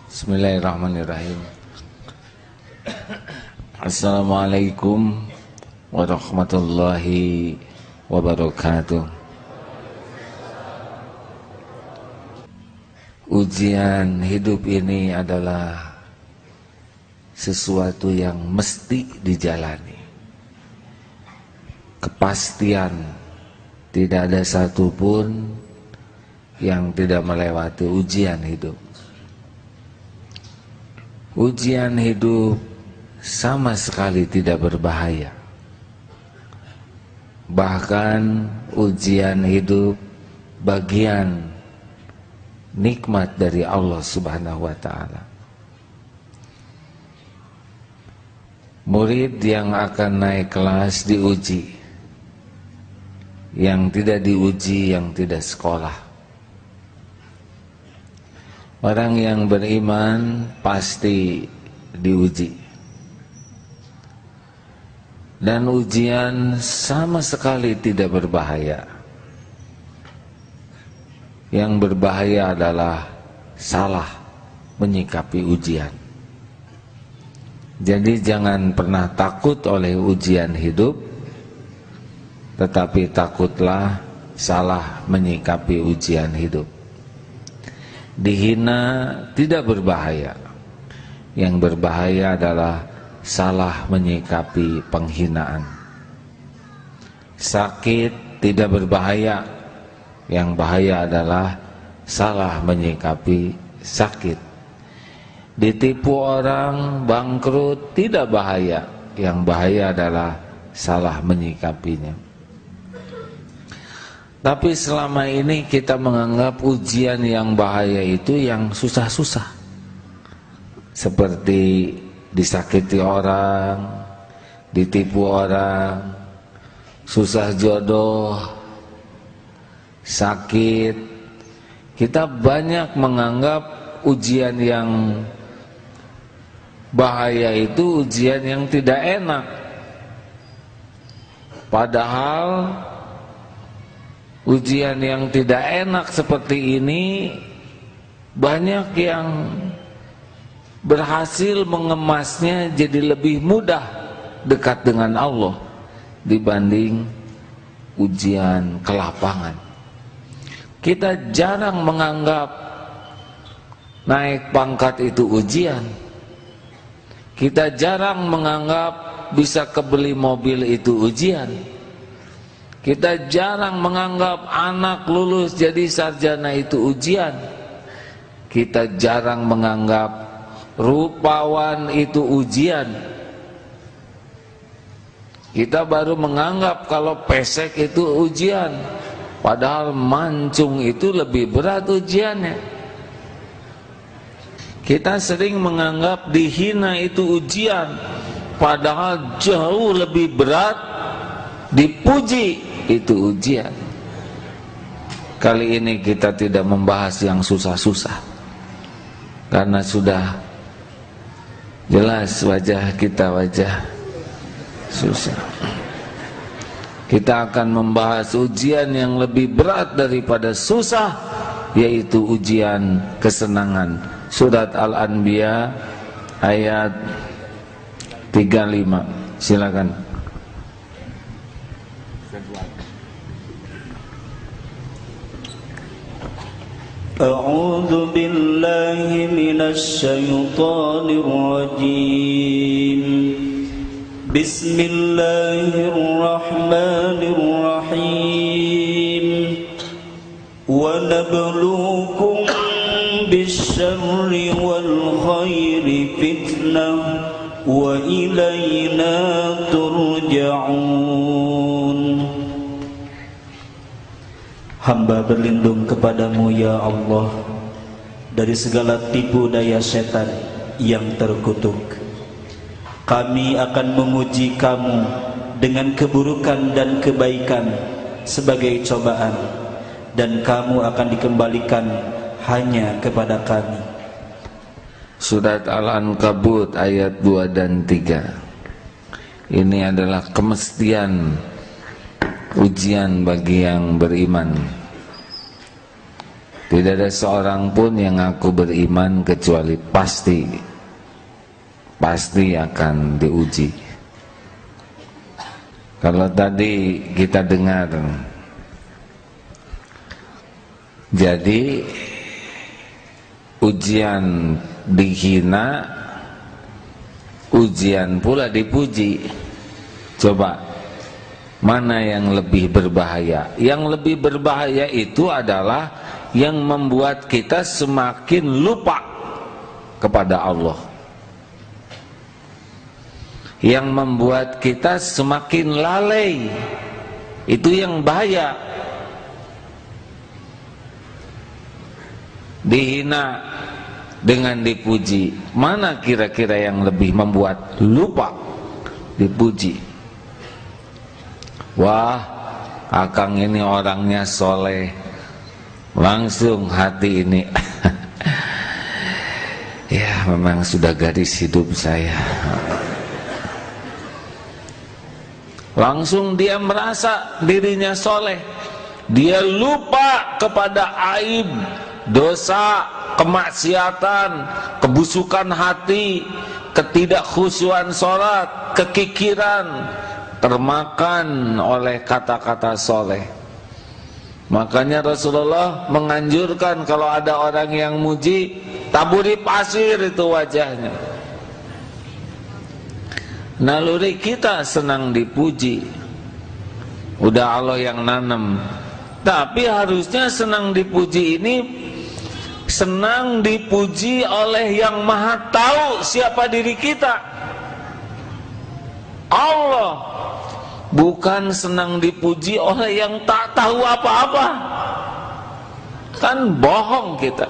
Bismillahirrahmanirrahim. Assalamualaikum warahmatullahi wabarakatuh. Ujian hidup ini adalah sesuatu yang mesti dijalani. Kepastian, tidak ada satupun yang tidak melewati ujian hidup. Ujian hidup sama sekali tidak berbahaya. Bahkan ujian hidup bagian nikmat dari Allah Subhanahu wa ta'ala. Murid yang akan naik kelas diuji, yang tidak diuji yang tidak sekolah. Orang yang beriman pasti diuji. Dan ujian sama sekali tidak berbahaya. Yang berbahaya adalah salah menyikapi ujian. Jadi jangan pernah takut oleh ujian hidup, tetapi takutlah salah menyikapi ujian hidup. Dihina tidak berbahaya. Yang berbahaya adalah salah menyikapi penghinaan. Sakit tidak berbahaya. Yang bahaya adalah salah menyikapi sakit. Ditipu orang, bangkrut tidak bahaya. Yang bahaya adalah salah menyikapinya. Tapi selama ini kita menganggap ujian yang bahaya itu yang susah-susah. Seperti disakiti orang, ditipu orang, susah jodoh, sakit. Kita banyak menganggap ujian yang bahaya itu ujian yang tidak enak. Padahal ujian yang tidak enak seperti ini banyak yang berhasil mengemasnya jadi lebih mudah dekat dengan Allah dibanding ujian kelapangan. Kita jarang menganggap naik pangkat itu ujian. Kita jarang menganggap bisa kebeli mobil itu ujian. Kita jarang menganggap anak lulus jadi sarjana itu ujian. Kita jarang menganggap rupawan itu ujian. Kita baru menganggap kalau pesek itu ujian. Padahal mancung itu lebih berat ujiannya. Kita sering menganggap dihina itu ujian. Padahal jauh lebih berat dipuji itu ujian. Kali ini kita tidak membahas yang susah-susah, karena sudah jelas wajah kita wajah susah. Kita akan membahas ujian yang lebih berat daripada susah, yaitu ujian kesenangan. Surat Al-Anbiya ayat 35. Silakan. أعوذ بالله من الشيطان الرجيم بسم الله الرحمن الرحيم ونبلوكم بالشر والخير فتنة وإلينا ترجعون. Hamba berlindung kepadamu ya Allah dari segala tipu daya setan yang terkutuk. Kami akan memuji kamu dengan keburukan dan kebaikan sebagai cobaan, dan kamu akan dikembalikan hanya kepada kami. Surat Al-Ankabut ayat 2 dan 3. Ini adalah kemestian ujian bagi yang beriman. Tidak ada seorang pun yang ngaku beriman kecuali pasti akan diuji. Kalau tadi kita dengar, jadi ujian dihina, ujian pula dipuji. Coba mana yang lebih berbahaya? Yang lebih berbahaya itu adalah yang membuat kita semakin lupa kepada Allah, yang membuat kita semakin lalai. Itu yang bahaya. Dihina dengan dipuji, mana kira-kira yang lebih membuat lupa dipuji? Wah, akang ini orangnya soleh, langsung hati ini ya memang sudah garis hidup saya. Langsung dia merasa dirinya soleh, dia lupa kepada aib, dosa, kemaksiatan, kebusukan hati, ketidakkhusyuan sholat, kekikiran, termakan oleh kata-kata soleh. Makanya Rasulullah menganjurkan kalau ada orang yang muji, taburi pasir itu wajahnya. Naluri kita senang dipuji, udah Allah yang nanam. Tapi harusnya senang dipuji ini senang dipuji oleh yang maha tahu siapa diri kita, Allah. Bukan senang dipuji oleh yang tak tahu apa-apa. Kan bohong kita.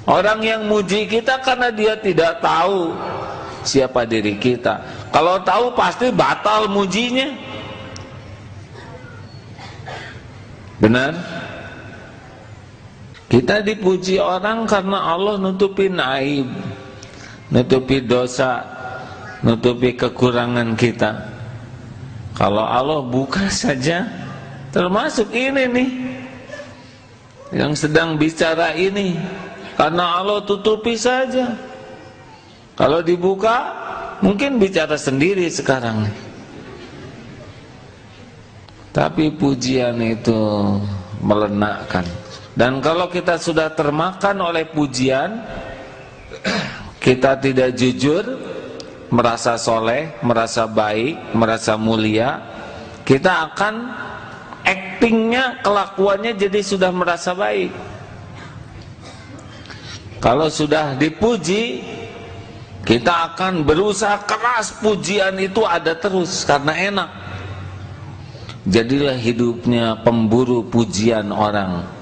Orang yang muji kita karena dia tidak tahu siapa diri kita. Kalau tahu pasti batal mujinya. Benar? Kita dipuji orang karena Allah nutupin aib, nutupi dosa, nutupi kekurangan kita. Kalau Allah buka saja, termasuk ini nih yang sedang bicara ini, karena Allah tutupi saja. Kalau dibuka, mungkin bicara sendiri sekarang. Tapi pujian itu melenakkan. Dan kalau kita sudah termakan oleh pujian, kita tidak jujur, merasa soleh, merasa baik, merasa mulia, kita akan aktingnya, kelakuannya jadi sudah merasa baik. Kalau sudah dipuji, kita akan berusaha keras pujian itu ada terus karena enak. Jadilah hidupnya pemburu pujian orang.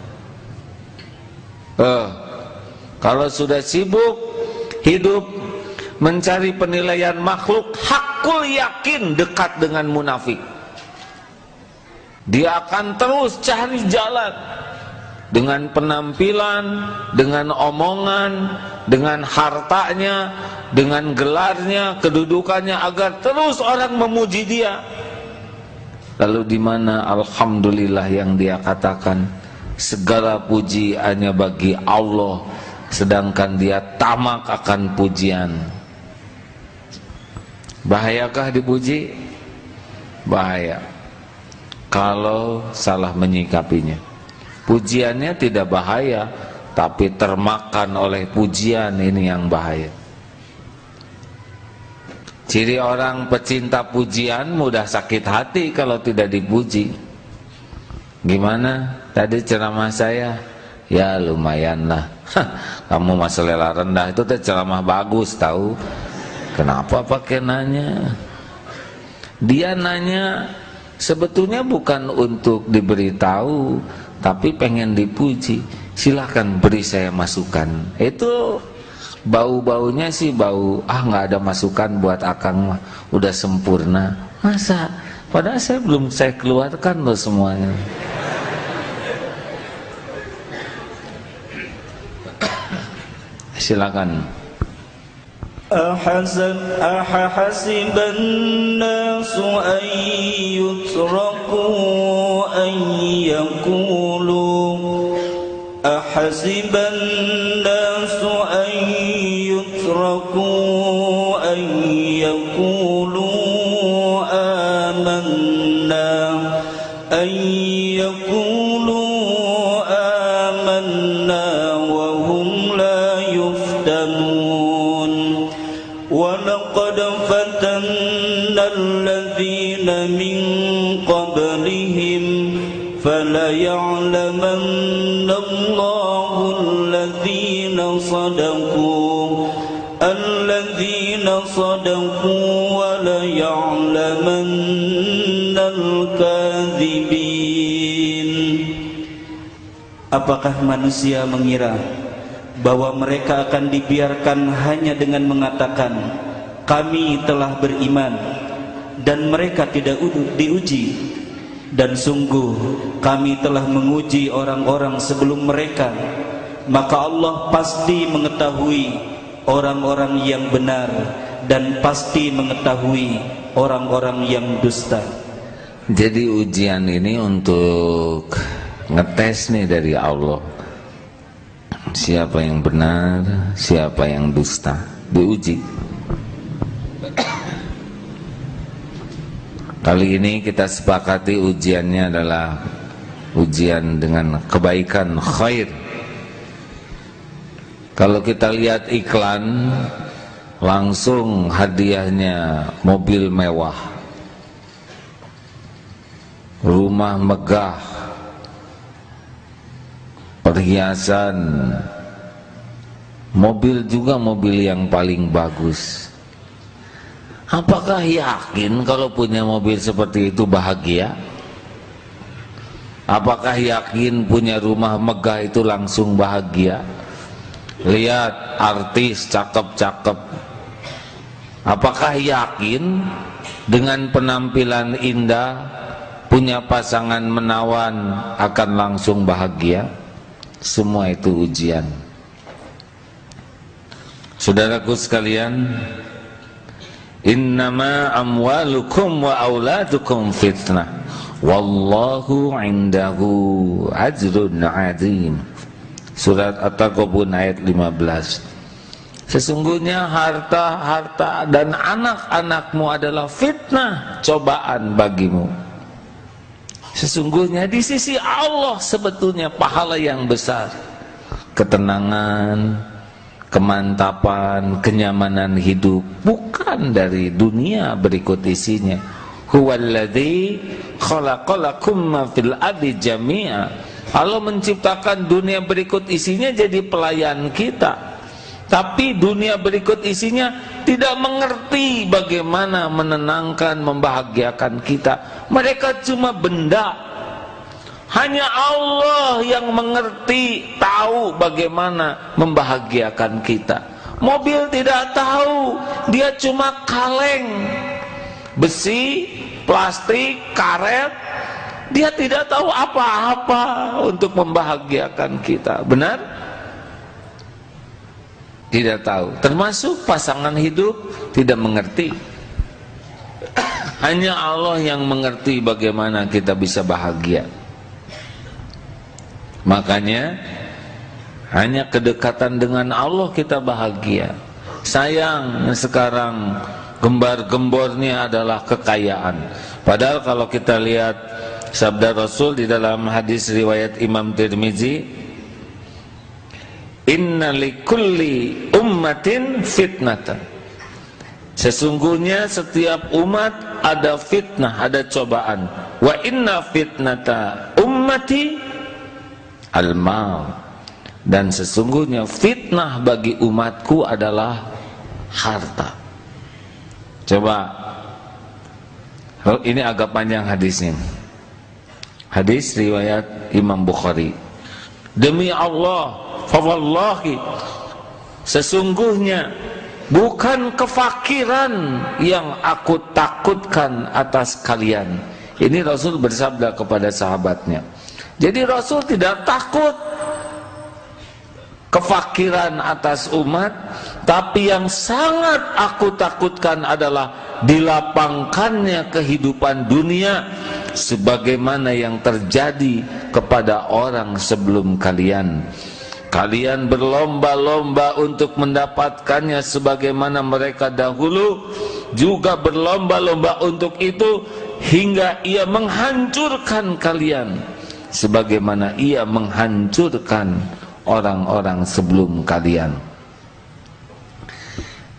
Kalau sudah sibuk hidup mencari penilaian makhluk, hakul yakin dekat dengan munafik. Dia akan terus cari jalan dengan penampilan, dengan omongan, dengan hartanya, dengan gelarnya, kedudukannya, agar terus orang memuji dia. Lalu di mana alhamdulillah yang dia katakan? Segala puji hanya bagi Allah, sedangkan dia tamak akan pujian. Bahayakah dipuji? Bahaya kalau salah menyikapinya. Pujiannya tidak bahaya, tapi termakan oleh pujian, ini yang bahaya. Ciri orang pecinta pujian mudah sakit hati kalau tidak dipuji. Gimana tadi ceramah saya? Ya lumayan lah. Kamu mah selera rendah, itu teh ceramah bagus tahu. Kenapa pakai nanya? Dia nanya sebetulnya bukan untuk diberitahu, tapi pengen dipuji. Silahkan beri saya masukan. Itu bau-baunya sih bau, nggak ada masukan buat akang, udah sempurna. Masa? Padahal saya keluarkan loh semuanya. Silakan. Ahasiban nasu an yutraku an yaqulu أحسب الناس أن يتركوا أن يقولوا آمنا وهم لا يفتنون ولقد فتنا الذين من قبلهم فليعلمن الله الذين صدقوا وليعلمن الكاذبين. Apakah manusia mengira bahwa mereka akan dibiarkan hanya dengan mengatakan kami telah beriman dan mereka tidak diuji? Dan sungguh kami telah menguji orang-orang sebelum mereka, maka Allah pasti mengetahui orang-orang yang benar dan pasti mengetahui orang-orang yang dusta. Jadi ujian ini untuk ngetes nih dari Allah, siapa yang benar, siapa yang dusta, diuji. Kali ini kita sepakati ujiannya adalah ujian dengan kebaikan, khair. Kalau kita lihat iklan, langsung hadiahnya mobil mewah, rumah megah, perhiasan, mobil juga mobil yang paling bagus. Apakah yakin kalau punya mobil seperti itu bahagia? Apakah yakin punya rumah megah itu langsung bahagia? Lihat artis cakep-cakep, apakah yakin dengan penampilan indah, punya pasangan menawan akan langsung bahagia? Semua itu ujian. Saudaraku sekalian, innama amwalukum wa auladukum fitnah wallahu indahu ajrun azim. Surat At-Taghabun ayat 15. Sesungguhnya harta dan anak-anakmu adalah fitnah, cobaan bagimu. Sesungguhnya di sisi Allah sebetulnya pahala yang besar, ketenangan, kemantapan, kenyamanan hidup, bukan dari dunia berikut isinya. Huwallazi khalaqalakum ma fil ardi jami'a. Allah menciptakan dunia berikut isinya jadi pelayan kita, tapi dunia berikut isinya tidak mengerti bagaimana menenangkan, membahagiakan kita. Mereka cuma benda. Hanya Allah yang mengerti, tahu bagaimana membahagiakan kita. Mobil tidak tahu, dia cuma kaleng, besi, plastik, karet. Dia tidak tahu apa-apa untuk membahagiakan kita. Benar? Tidak tahu. Termasuk pasangan hidup tidak mengerti. Hanya Allah yang mengerti bagaimana kita bisa bahagia. Makanya hanya kedekatan dengan Allah kita bahagia. Sayang sekarang gembar-gembornya adalah kekayaan. Padahal kalau kita lihat sabda Rasul di dalam hadis riwayat Imam Tirmizi, inna likulli ummatin fitnatan. Sesungguhnya setiap umat ada fitnah, ada cobaan. Wa inna fitnata ummati al-mal. Dan sesungguhnya fitnah bagi umatku adalah harta. Coba, ini agak panjang hadisnya. Hadis riwayat Imam Bukhari. Demi Allah, fawallahi, sesungguhnya bukan kefakiran yang aku takutkan atas kalian. Ini Rasul bersabda kepada sahabatnya. Jadi Rasul tidak takut kefakiran atas umat, tapi yang sangat aku takutkan adalah dilapangkannya kehidupan dunia sebagaimana yang terjadi kepada orang sebelum kalian. Kalian berlomba-lomba untuk mendapatkannya sebagaimana mereka dahulu juga berlomba-lomba untuk itu, hingga ia menghancurkan kalian sebagaimana ia menghancurkan orang-orang sebelum kalian.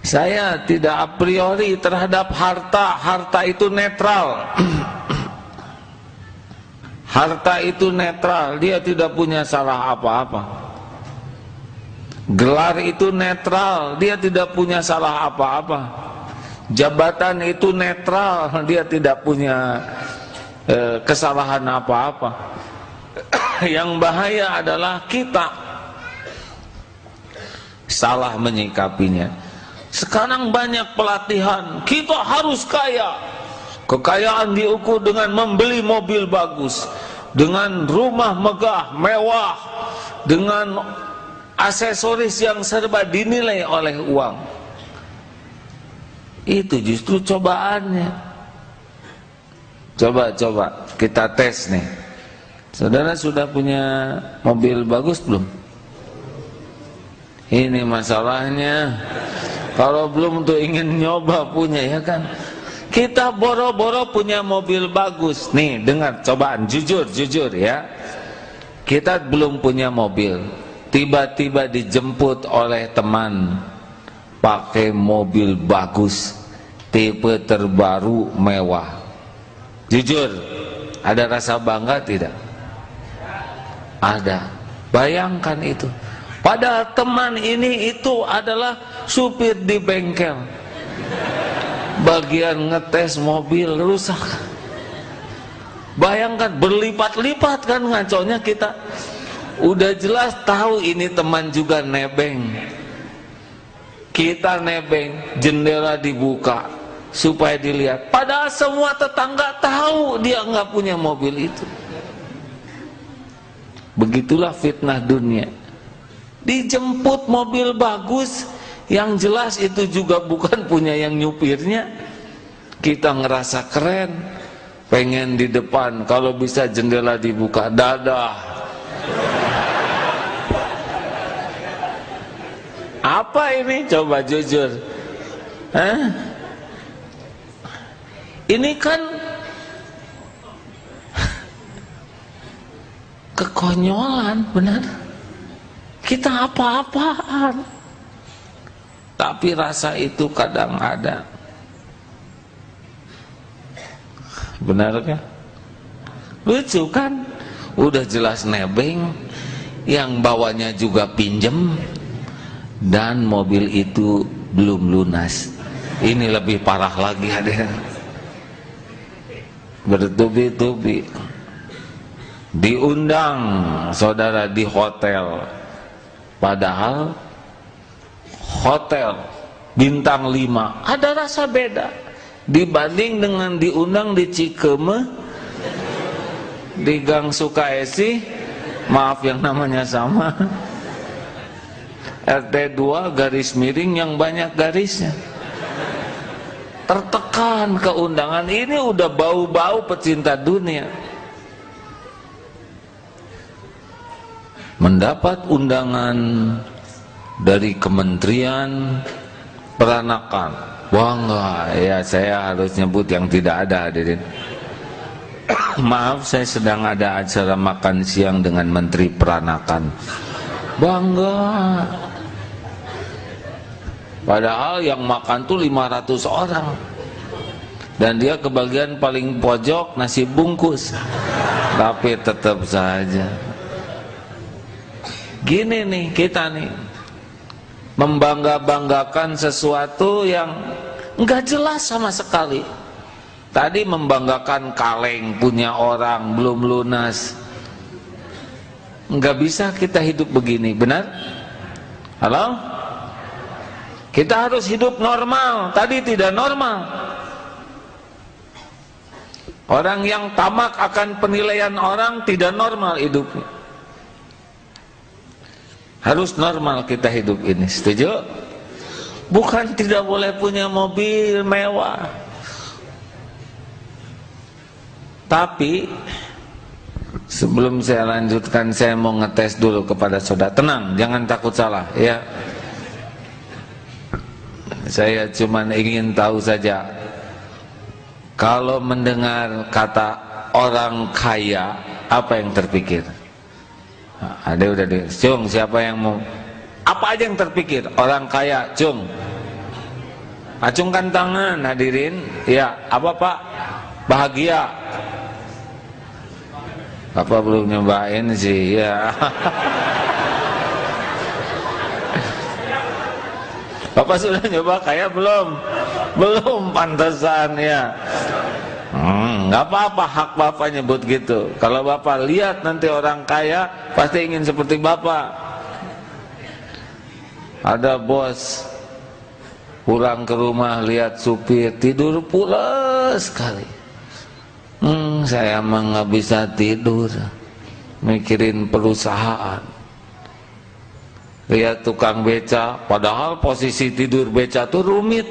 Saya tidak a priori terhadap harta. Harta itu netral. Harta itu netral, dia tidak punya salah apa-apa. Gelar itu netral, dia tidak punya salah apa-apa. Jabatan itu netral, dia tidak punya kesalahan apa-apa. Yang bahaya adalah kita salah menyikapinya. Sekarang banyak pelatihan, kita harus kaya. Kekayaan diukur dengan membeli mobil bagus, dengan rumah megah, mewah, dengan aksesoris yang serba dinilai oleh uang. Itu justru cobaannya. Coba kita tes nih. Saudara sudah punya mobil bagus belum? Ini masalahnya. Kalau belum tuh ingin nyoba punya, ya kan? Kita boro-boro punya mobil bagus. Nih, dengar cobaan, jujur ya. Kita belum punya mobil, tiba-tiba dijemput oleh teman pakai mobil bagus, tipe terbaru, mewah. Jujur, ada rasa bangga tidak? Ada. Bayangkan itu. Padahal teman ini itu adalah supir di bengkel. Bagian ngetes mobil rusak. Bayangkan berlipat-lipat kan ngaconya kita. Udah jelas tahu ini teman juga nebeng. Kita nebeng, jendela dibuka supaya dilihat. Padahal semua tetangga tahu dia nggak punya mobil itu. Begitulah fitnah dunia. Dijemput mobil bagus, yang jelas itu juga bukan punya yang nyupirnya. Kita ngerasa keren, pengen di depan, kalau bisa jendela dibuka, dadah. Apa ini? Coba jujur. Ini kan kekonyolan, benar. Kita apa-apaan, tapi rasa itu kadang ada. Benar kan? Lucu kan? Udah jelas nebeng, yang bawanya juga pinjem, dan mobil itu belum lunas. Ini lebih parah lagi, ada bertubi-tubi. Diundang saudara di hotel, padahal hotel bintang 5 ada rasa beda dibanding dengan diundang di Cikeme, di Gang Sukaesi, maaf yang namanya sama, RT 2 garis miring yang banyak garisnya. Tertekan keundangan ini, udah bau-bau pecinta dunia. Mendapat undangan dari Kementerian Peranakan, bangga ya. Saya harus nyebut yang tidak ada, hadirin. Maaf, saya sedang ada acara makan siang dengan Menteri Peranakan, bangga. Padahal yang makan tuh 500 orang, dan dia kebagian paling pojok nasi bungkus, tapi tetap saja. Gini nih kita nih, membangga-banggakan sesuatu yang enggak jelas sama sekali. Tadi membanggakan kaleng punya orang belum lunas. Enggak bisa kita hidup begini, benar? Halo? Kita harus hidup normal. Tadi tidak normal. Orang yang tamak akan penilaian orang tidak normal hidupnya. Harus normal kita hidup ini, setuju? Bukan tidak boleh punya mobil mewah, tapi Sebelum saya lanjutkan, saya mau ngetes dulu kepada saudara. Tenang, jangan takut salah ya. Saya cuma ingin tahu saja, kalau mendengar kata orang kaya, apa yang terpikir? Ada udah di Cung, siapa yang mau? Apa aja yang terpikir? Orang kaya, Cung. Acungkan tangan hadirin. Ya, apa Pak? Bahagia. Bapak belum nyobain sih ya. Bapak sudah nyoba kaya belum? Belum, pantesan ya. Nggak apa-apa, hak Bapak nyebut gitu. Kalau Bapak lihat nanti orang kaya, pasti ingin seperti Bapak. Ada bos pulang ke rumah lihat supir tidur pulas sekali. Saya mah nggak bisa tidur, mikirin perusahaan. Lihat tukang beca, padahal posisi tidur beca tuh rumit.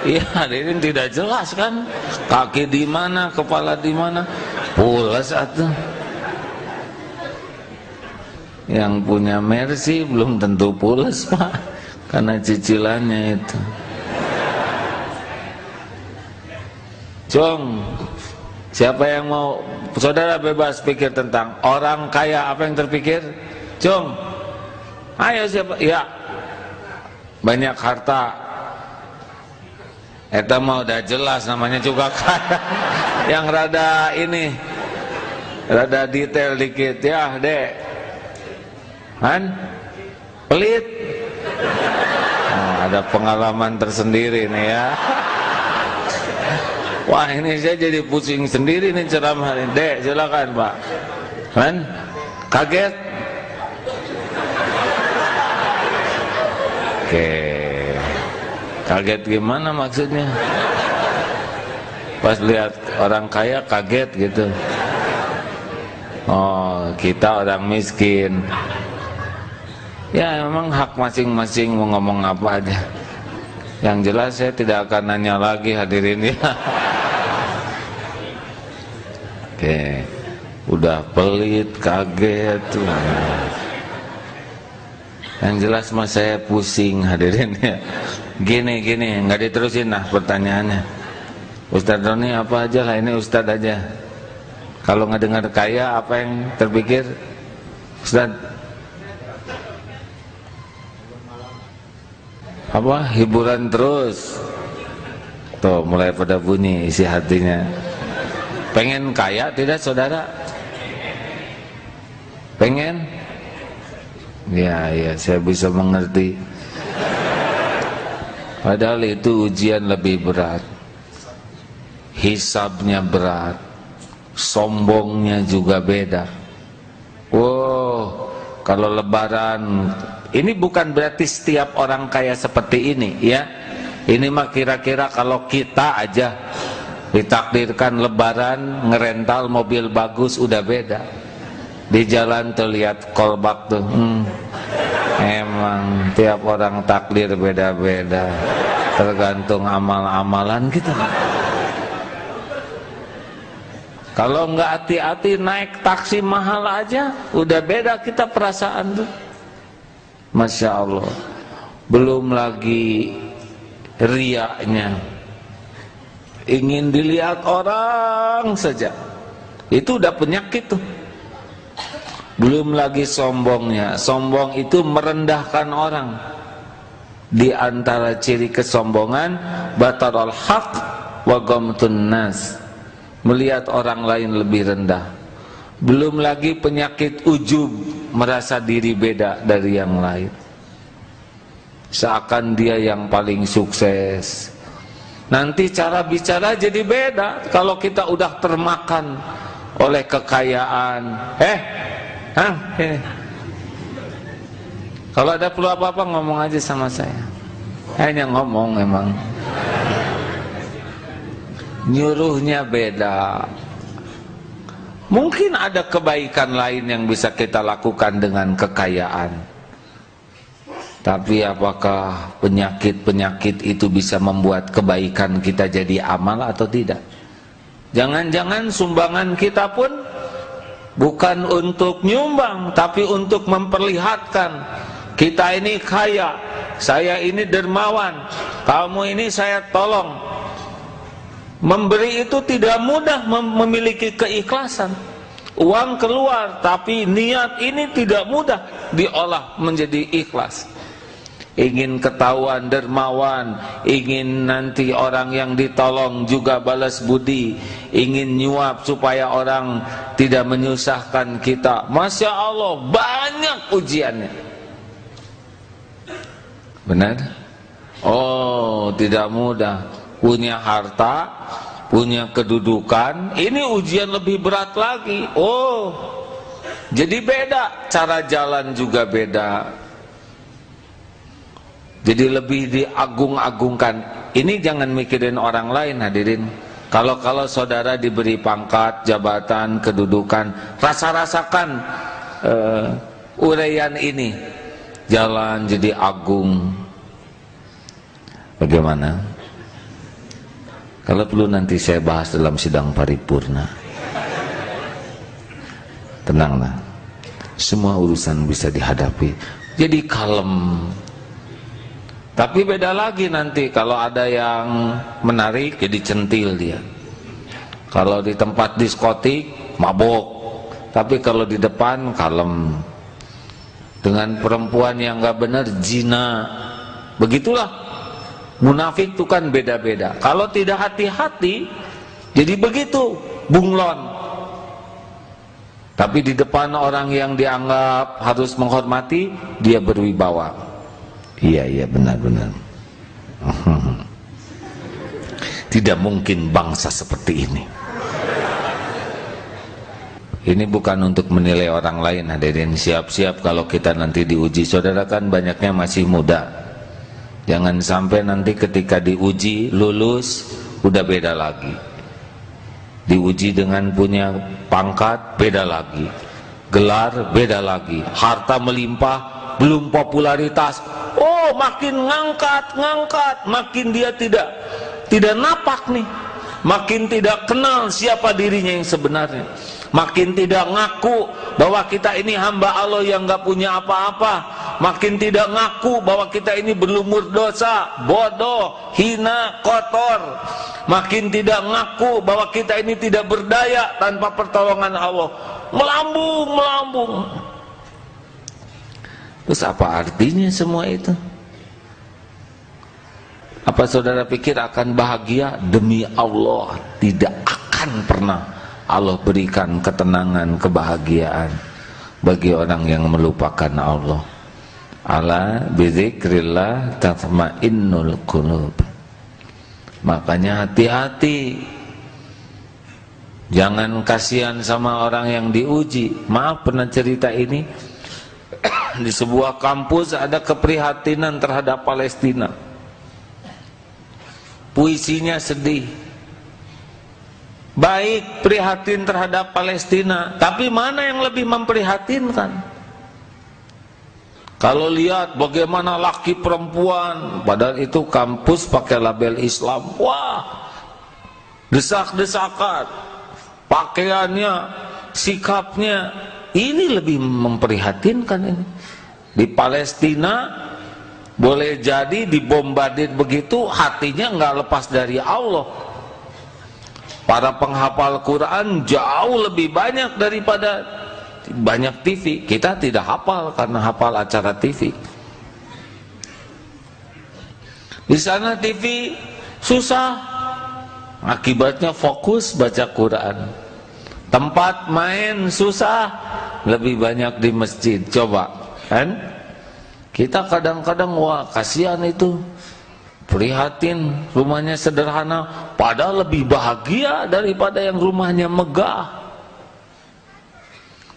Iya, hadirin tidak jelas kan? Kaki di mana, kepala di mana, pulas atuh. Yang punya Mercy belum tentu pulas Pak, karena cicilannya itu. Cung, siapa yang mau? Saudara bebas pikir tentang orang kaya, apa yang terpikir? Cung, ayo siapa? Ya, banyak harta. Eta mah udah jelas namanya juga kaya. Yang rada ini, rada detail dikit ya, Dek. Kan? Pelit. Ada pengalaman tersendiri nih ya. Wah, ini saya jadi pusing sendiri nih ceramah ini. Dek, silakan Pak. Kan? Kaget? Oke. Kaget gimana maksudnya? Pas lihat orang kaya kaget gitu. Oh, kita orang miskin. Ya, memang hak masing-masing mau ngomong apa aja. Yang jelas saya tidak akan nanya lagi hadirin ya. Oke, udah pelit, kaget tuh. Yang jelas mah saya pusing hadirin ya. Gini, nggak diterusin lah pertanyaannya. Ustadz Roni apa aja lah, ini Ustadz aja. Kalau nggak dengar kaya, apa yang terpikir? Ustadz? Apa? Hiburan terus. Tuh, mulai pada bunyi isi hatinya. Pengen kaya tidak saudara? Pengen? Ya, saya bisa mengerti. Padahal itu ujian lebih berat, hisabnya berat, sombongnya juga beda. Wow, kalau lebaran, ini bukan berarti setiap orang kaya seperti ini ya. Ini mah kira-kira kalau kita aja ditakdirkan lebaran ngerental mobil bagus udah beda. Di jalan tuh lihat kolbak tuh. Emang tiap orang takdir beda-beda, tergantung amal-amalan kita. Kalau nggak hati-hati naik taksi mahal aja udah beda kita perasaan tuh. Masya Allah. Belum lagi riaknya, ingin dilihat orang saja, itu udah penyakit tuh. Belum lagi sombongnya. Sombong itu merendahkan orang. Di antara ciri kesombongan, batarul haq wa ghamtun nas, melihat orang lain lebih rendah. Belum lagi penyakit ujub, merasa diri beda dari yang lain, seakan dia yang paling sukses. Nanti cara bicara jadi beda kalau kita udah termakan oleh kekayaan. Kalau ada perlu apa-apa ngomong aja sama saya. Hanya ngomong emang. Nyuruhnya beda. Mungkin ada kebaikan lain yang bisa kita lakukan dengan kekayaan. Tapi apakah penyakit-penyakit itu bisa membuat kebaikan kita jadi amal atau tidak? Jangan-jangan sumbangan kita pun bukan untuk nyumbang, tapi untuk memperlihatkan kita ini kaya, saya ini dermawan, kamu ini saya tolong. Memberi itu tidak mudah, memiliki keikhlasan. Uang keluar, tapi niat ini tidak mudah diolah menjadi ikhlas. Ingin ketahuan dermawan, ingin nanti orang yang ditolong juga balas budi, ingin nyuap supaya orang tidak menyusahkan kita. Masya Allah, banyak ujiannya. Benar? Oh, tidak mudah. Punya harta, punya kedudukan, ini ujian lebih berat lagi. Oh, jadi beda, cara jalan juga beda. Jadi lebih diagung-agungkan. Ini jangan mikirin orang lain, hadirin. Kalau saudara diberi pangkat, jabatan, kedudukan, rasakan uraian ini. Jalan jadi agung. Bagaimana? Kalau perlu nanti saya bahas dalam sidang paripurna. Tenanglah. Semua urusan bisa dihadapi. Jadi kalem. Tapi beda lagi nanti kalau ada yang menarik jadi centil dia. Kalau di tempat diskotik mabok, tapi kalau di depan kalem. Dengan perempuan yang gak benar zina. Begitulah. Munafik itu kan beda-beda. Kalau tidak hati-hati jadi begitu, bunglon. Tapi di depan orang yang dianggap harus menghormati, dia berwibawa. Iya benar-benar. Tidak mungkin bangsa seperti ini. Ini bukan untuk menilai orang lain, hadirin. Siap-siap kalau kita nanti diuji. Saudara kan banyaknya masih muda. Jangan sampai nanti ketika diuji lulus udah beda lagi. Diuji dengan punya pangkat beda lagi, gelar beda lagi, harta melimpah, belum popularitas. Oh, makin ngangkat, makin dia tidak napak nih. Makin tidak kenal siapa dirinya yang sebenarnya. Makin tidak ngaku bahwa kita ini hamba Allah yang gak punya apa-apa. Makin tidak ngaku bahwa kita ini berlumur dosa, bodoh, hina, kotor. Makin tidak ngaku bahwa kita ini tidak berdaya tanpa pertolongan Allah. Melambung. Terus apa artinya semua itu? Apa saudara pikir akan bahagia? Demi Allah, tidak akan pernah Allah berikan ketenangan, kebahagiaan bagi orang yang melupakan Allah. Ala bizikrillah tatma'innul qulub. Makanya hati-hati. Jangan kasihan sama orang yang diuji. Maaf, pernah cerita ini. Di sebuah kampus ada keprihatinan terhadap Palestina. Puisinya sedih. Baik, prihatin terhadap Palestina, tapi mana yang lebih memprihatinkan? Kalau lihat bagaimana laki perempuan, padahal itu kampus pakai label Islam. Wah, desak-desakan, pakaiannya, sikapnya, ini lebih memprihatinkan ini. Di Palestina boleh jadi dibombardir begitu, hatinya nggak lepas dari Allah. Para penghafal Quran jauh lebih banyak daripada banyak TV. Kita tidak hafal karena hafal acara TV. Di sana TV susah, akibatnya fokus baca Quran. Tempat main susah, lebih banyak di masjid. Coba, kan? Kita kadang-kadang wah kasihan itu, prihatin, rumahnya sederhana, padahal lebih bahagia daripada yang rumahnya megah.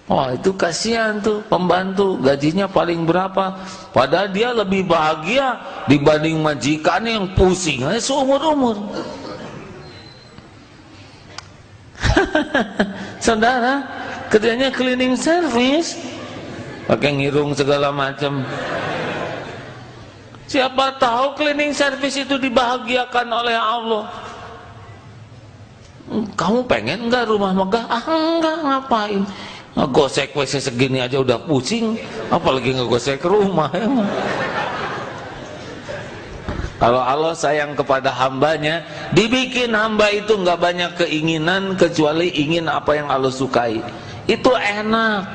Wah, itu kasihan tuh pembantu, gajinya paling berapa, padahal dia lebih bahagia dibanding majikannya yang pusing aja seumur-umur. Saudara, kerjanya cleaning service, pakai ngirung segala macam. Siapa tahu cleaning service itu dibahagiakan oleh Allah. Kamu pengen nggak rumah megah? Ah enggak, ngapain? Ngegosek WC segini aja udah pusing, apalagi ngegosek rumah ya. Kalau Allah sayang kepada hambanya, dibikin hamba itu nggak banyak keinginan kecuali ingin apa yang Allah sukai. Itu enak.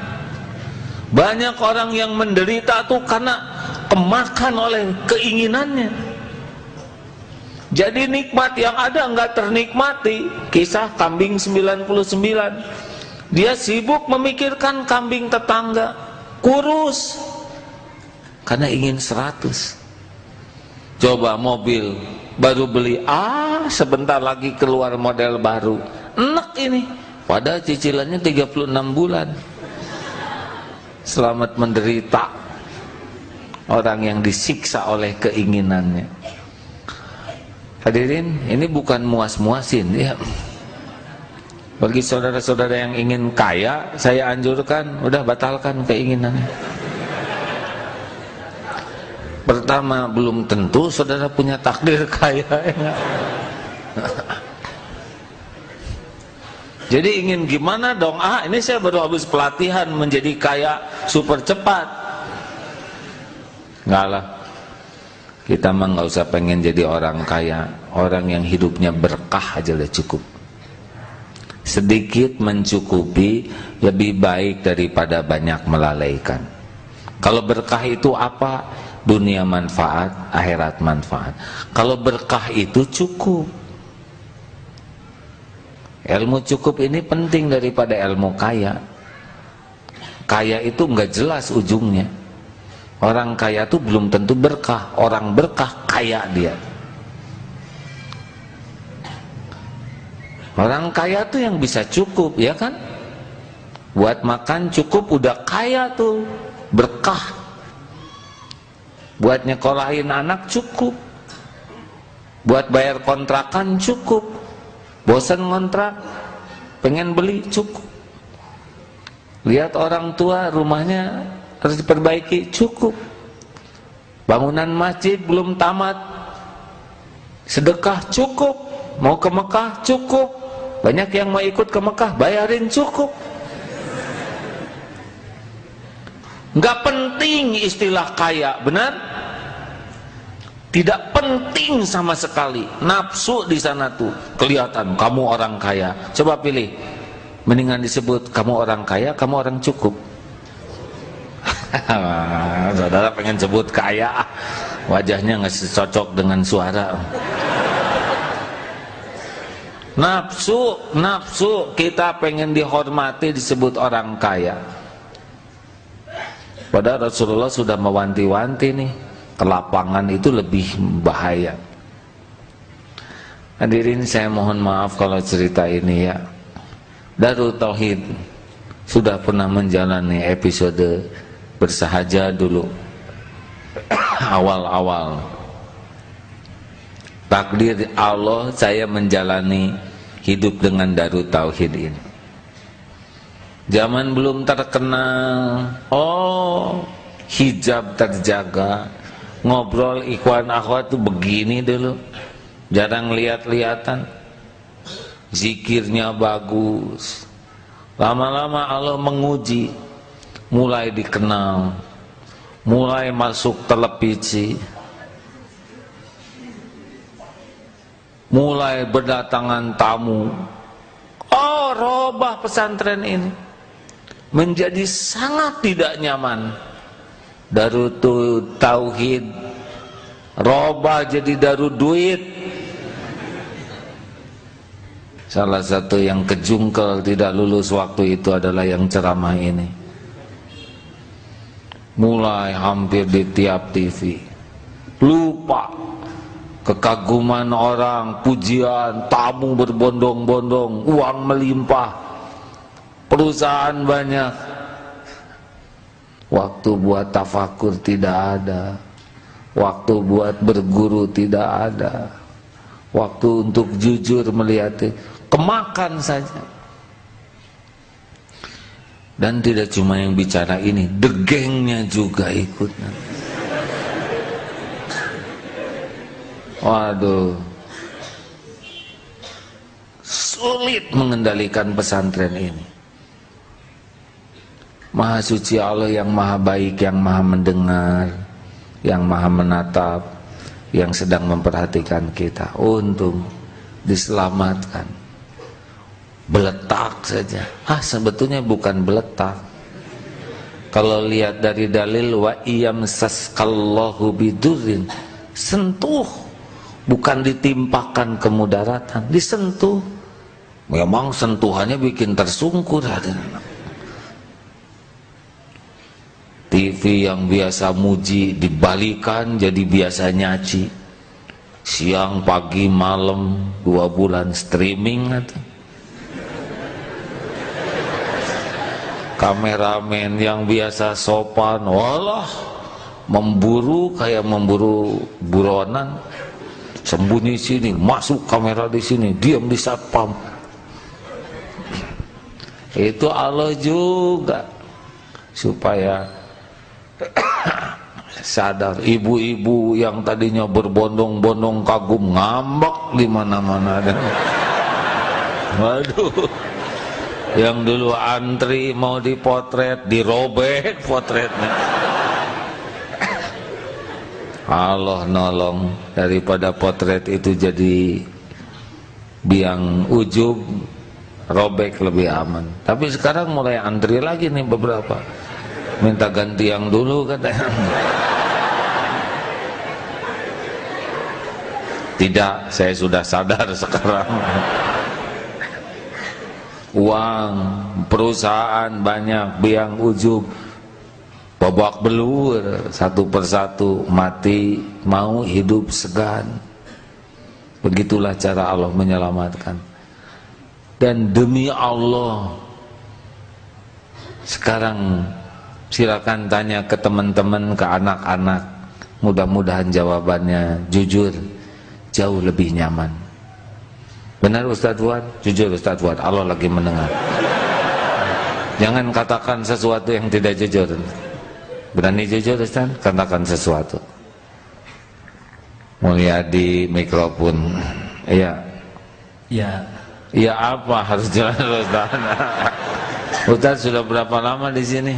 Banyak orang yang menderita tuh karena kemakan oleh keinginannya. Jadi nikmat yang ada nggak ternikmati. Kisah kambing 99. Dia sibuk memikirkan kambing tetangga, kurus karena ingin 100. Coba mobil baru beli, sebentar lagi keluar model baru, enak ini, padahal cicilannya 36 bulan. Selamat menderita orang yang disiksa oleh keinginannya. Hadirin, ini bukan muas-muasin ya. Bagi saudara-saudara yang ingin kaya, saya anjurkan udah batalkan keinginannya. Pertama, belum tentu saudara punya takdir kaya ya. Jadi ingin gimana dong? Ini saya baru habis pelatihan menjadi kaya super cepat. Enggak lah. Kita mah nggak usah pengen jadi orang kaya. Orang yang hidupnya berkah aja udah cukup. Sedikit mencukupi lebih baik daripada banyak melalaikan. Kalau berkah itu apa? Dunia manfaat, akhirat manfaat. Kalau berkah itu cukup. Ilmu cukup ini penting daripada ilmu kaya. Kaya itu nggak jelas ujungnya. Orang kaya itu belum tentu berkah. Orang berkah kaya dia. Orang kaya tuh yang bisa cukup, ya kan? Buat makan cukup udah kaya tuh, berkah. Buat nyekolahin anak cukup. Buat bayar kontrakan cukup. Bosan ngontrak, pengen beli cukup. Lihat orang tua rumahnya harus diperbaiki, cukup. Bangunan masjid belum tamat, sedekah cukup. Mau ke Mekah cukup. Banyak yang mau ikut ke Mekah, bayarin cukup. Nggak penting istilah kaya, benar? Tidak penting sama sekali. Nafsu di sana tuh kelihatan kamu orang kaya. Coba pilih, mendingan disebut kamu orang kaya, kamu orang cukup. Saudara pengen sebut kaya, wajahnya nggak cocok dengan suara. Nafsu kita pengen dihormati, disebut orang kaya. Padahal Rasulullah sudah mewanti-wanti nih, kelapangan itu lebih bahaya. Hadirin, saya mohon maaf kalau cerita ini ya. Darut Tauhid sudah pernah menjalani episode bersahaja dulu. Awal-awal takdir Allah saya menjalani hidup dengan Darut Tauhid ini. Zaman belum terkenal, hijab terjaga, ngobrol ikhwan akhwat tuh begini dulu, jarang lihat-lihatan, zikirnya bagus. Lama-lama Allah menguji, mulai dikenal, mulai masuk televisi, mulai berdatangan tamu. Robah pesantren ini menjadi sangat tidak nyaman. Darut Tauhid robah jadi darut duit. Salah satu yang kejungkel tidak lulus waktu itu adalah yang ceramah ini. Mulai hampir di tiap TV. Lupa kekaguman orang, pujian, tamu berbondong-bondong, uang melimpah, perusahaan banyak. Waktu buat tafakur tidak ada, waktu buat berguru tidak ada, waktu untuk jujur melihat, kemakan saja. Dan tidak cuma yang bicara ini, degengnya juga ikut. Waduh, sulit mengendalikan pesantren ini. Maha suci Allah yang maha baik, yang maha mendengar, yang maha menatap, yang sedang memperhatikan kita. Untung diselamatkan. Beletak saja. Sebetulnya bukan beletak. Kalau lihat dari dalil wa iyamsaskallahu bidurrin, sentuh, bukan ditimpakan kemudaratan, disentuh. Memang sentuhannya bikin tersungkur. TV yang biasa muji dibalikan jadi biasa nyaci. Siang, pagi, malam, 2 bulan streaming atau kameramen yang biasa sopan, walah memburu kayak memburu buronan, sembunyi sini, masuk kamera di sini, diam di satpam. Itu Allah juga supaya sadar. Ibu-ibu yang tadinya berbondong-bondong kagum ngambek di mana-mana. Waduh. Yang dulu antri mau dipotret, dirobek potretnya. Allah nolong, daripada potret itu jadi biang ujub, robek lebih aman. Tapi sekarang mulai antri lagi nih beberapa, minta ganti yang dulu katanya. Tidak, saya sudah sadar sekarang. Uang, perusahaan banyak, biang ujub, babak belur, satu persatu mati, mau hidup segan. Begitulah cara Allah menyelamatkan. Dan demi Allah, sekarang silakan tanya ke teman-teman, ke anak-anak, mudah-mudahan jawabannya jujur, jauh lebih nyaman. Benar Ustadz Fuad? Jujur Ustadz Fuad, Allah lagi mendengar. Jangan katakan sesuatu yang tidak jujur. Berani jujur Ustadz? Katakan sesuatu. Mulia di mikrofon. Iya. Ya. Iya apa harus jelas Ustadz? Ustadz sudah berapa lama di sini?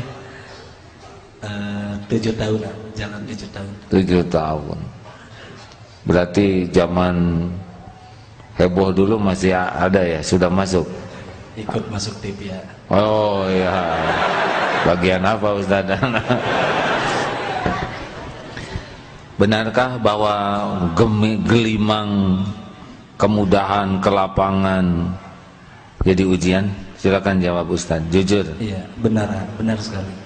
7 tahun, jalan 7 tahun. 7 tahun. Berarti zaman heboh dulu masih ada ya, sudah masuk? Ikut masuk TV ya. Oh iya. Bagian apa Ustaz? Benarkah bahwa gelimang kemudahan, kelapangan jadi ujian? Silakan jawab Ustaz, jujur. Iya, benar sekali.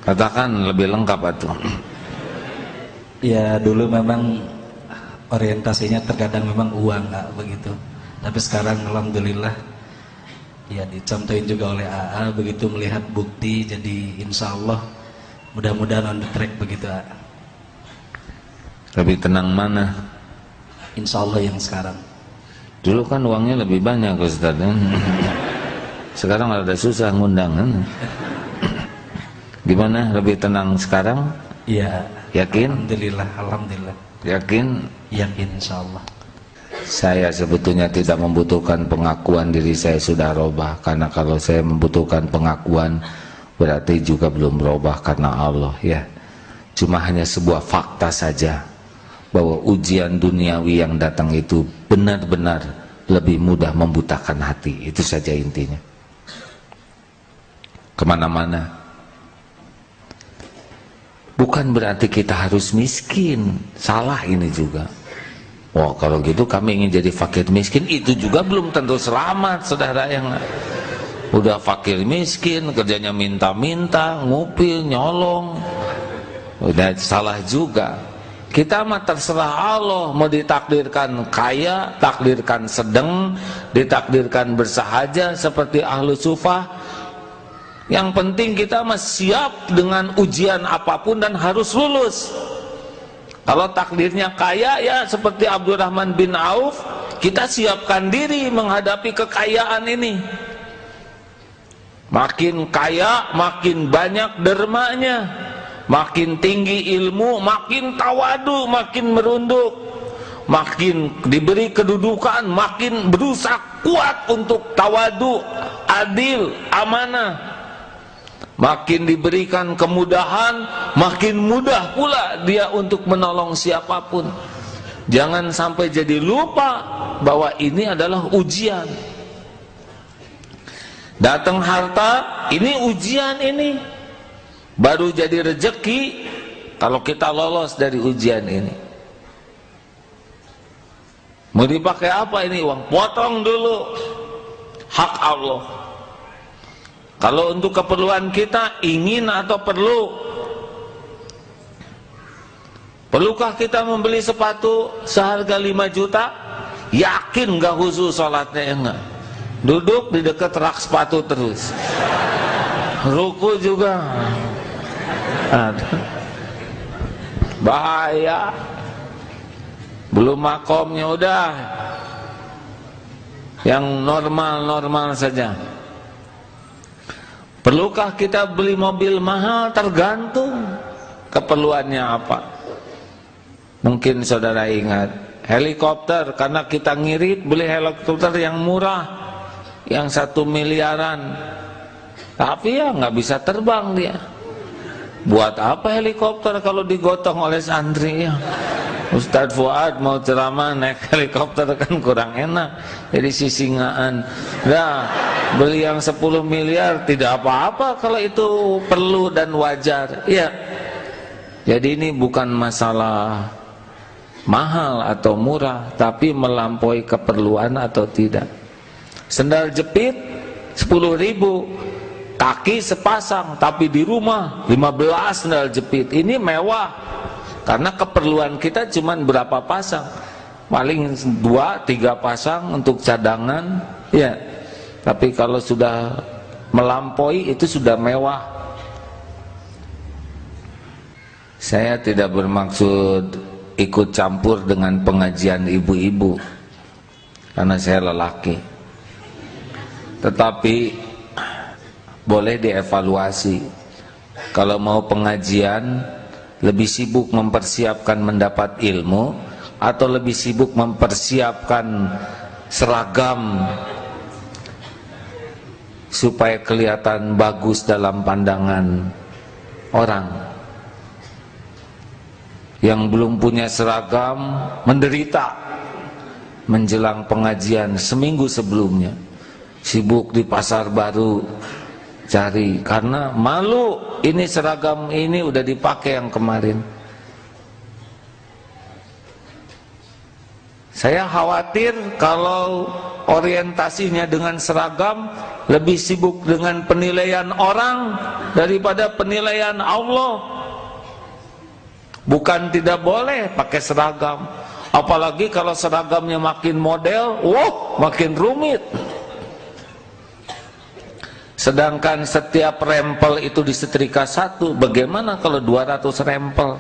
Katakan lebih lengkap atuh. Ya dulu memang orientasinya terkadang memang uang, nggak begitu. Tapi sekarang alhamdulillah ya dicontohin juga oleh AA, begitu melihat bukti, jadi insya Allah mudah-mudahan on the track begitu AA. Lebih tenang mana? Insya Allah yang sekarang. Dulu kan uangnya lebih banyak Ustaz. Sekarang ada susah ngundang kan? Gimana, lebih tenang sekarang? Iya. Yakin? Alhamdulillah. Yakin? Yakin insya Allah. Saya sebetulnya tidak membutuhkan pengakuan diri saya sudah robah, karena kalau saya membutuhkan pengakuan berarti juga belum berubah karena Allah ya. Cuma hanya sebuah fakta saja bahwa ujian duniawi yang datang itu benar-benar lebih mudah membutakan hati. Itu saja intinya. Kemana-mana. Bukan berarti kita harus miskin. Salah ini juga. Wah kalau gitu kami ingin jadi fakir miskin, itu juga belum tentu selamat saudara. Yang udah fakir miskin kerjanya minta-minta, ngupil, nyolong, udah salah juga. Kita mah terserah Allah, mau ditakdirkan kaya, takdirkan sedang, ditakdirkan bersahaja seperti ahlu sufah. Yang penting kita mah siap dengan ujian apapun dan harus lulus. Kalau takdirnya kaya ya seperti Abdurrahman bin Auf, kita siapkan diri menghadapi kekayaan ini. Makin kaya, makin banyak dermanya, makin tinggi ilmu, makin tawadu, makin merunduk. makin diberi kedudukan, makin berusaha kuat untuk tawadu, adil, amanah. Makin diberikan kemudahan, makin mudah pula dia untuk menolong siapapun. Jangan sampai jadi lupa bahwa ini adalah ujian. Datang harta, ini ujian ini. Baru jadi rezeki kalau kita lolos dari ujian ini. Mau dipakai apa ini uang? Potong dulu. Hak Allah. Kalau untuk keperluan kita, ingin atau perlu? Perlukah kita membeli sepatu seharga 5 juta? Yakin gak khusus sholatnya? Enggak. Duduk di dekat rak sepatu terus. Ruku juga. Bahaya. Belum makomnya udah. Yang normal-normal saja. Perlukah kita beli mobil mahal? Tergantung keperluannya apa. Mungkin saudara ingat helikopter, karena kita ngirit beli helikopter yang murah, yang 1 miliaran, tapi ya nggak bisa terbang dia. Buat apa helikopter kalau digotong oleh santri ya? Ustadz Fuad mau ceramah naik helikopter kan kurang enak, jadi sisingaan. Nah, beli yang 10 miliar tidak apa-apa kalau itu perlu dan wajar. Ya. Jadi ini bukan masalah mahal atau murah, tapi melampaui keperluan atau tidak. Sendal jepit 10.000, kaki sepasang, tapi di rumah 15 sendal jepit. Ini mewah. Karena keperluan kita cuma berapa pasang, paling 2-3 pasang untuk cadangan, ya. Tapi kalau sudah melampaui itu sudah mewah. Saya tidak bermaksud ikut campur dengan pengajian ibu-ibu, karena saya lelaki. Tetapi boleh dievaluasi. Kalau mau pengajian, lebih sibuk mempersiapkan mendapat ilmu atau lebih sibuk mempersiapkan seragam supaya kelihatan bagus dalam pandangan orang? Yang belum punya seragam menderita menjelang pengajian seminggu sebelumnya, sibuk di pasar baru cari, karena malu ini seragam ini udah dipakai yang kemarin. Saya khawatir kalau orientasinya dengan seragam, lebih sibuk dengan penilaian orang daripada penilaian Allah. Bukan tidak boleh pakai seragam, apalagi kalau seragamnya makin model, makin rumit. Sedangkan setiap rempel itu disetrika 1, bagaimana kalau 200 rempel?